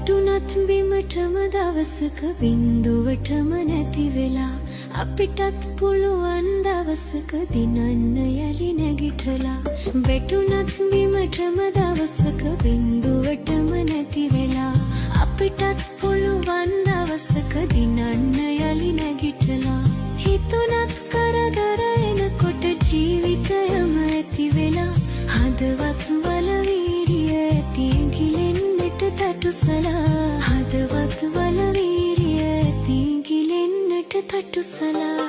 වැටුනත් බිමටම දවසක බින්දුවටම නැති වෙලා අපිටත් පුළුවන් දවසක දිනන්න යලි නැගිටලා වැටුනත් බිමටම දවසක බින්දුවටම නැති වෙලා අපිටත් පුළුවන් දවසක දිනන්න යලි නැගිටලා හිතුනත් කරදර එනකොට ජීවිතයම ඇති වෙලා හදවත් වල වීරිය ඇති ගිලෙන්නට තටුසලා හදවත් වල වීරිය ඇති ගිලෙන්නට තටුසලා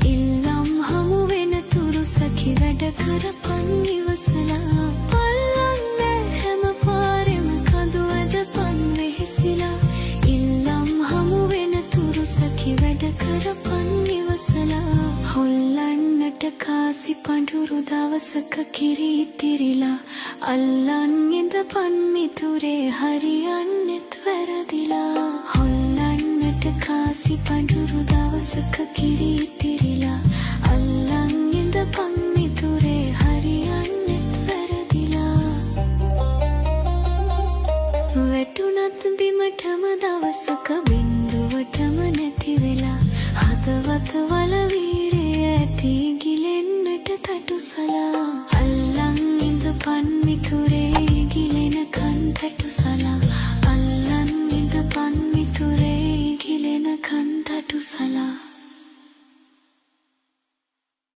ඉල්ලම් හමු වෙන තුරු සැකි වැඩ කරපන් ඉවසලා පල්ලන්න හැම පාරෙම කඳු ඇදපන් වෙහෙසිලා ඉල්ලම් හමු වෙන තුරු සැකි වැඩ කරපන් ඉවසලා හොල්ලන්නට කාසි පඳුරු දවසක කිරි ඉතිරිලා අල්ලන් ඉඳපන් මිතුරේ හරියන්නෙත් වැරදිලා හොල්ලන්නට කාසි පඳුරු දවසක කිරි ඉතිරිලා අල්ලන් ඉඳපන් මිතුරේ හරියන්නෙත් වැරදිලා වැටුනත් බිමටම දවසක බින්දුවටම නැති වෙලා හදවත වල වීරිය ඇති ගිලෙන්නට තටුසලා අල්ලන් ඉඳපන් මිතුරේ ගිලෙනකන් තටුසලා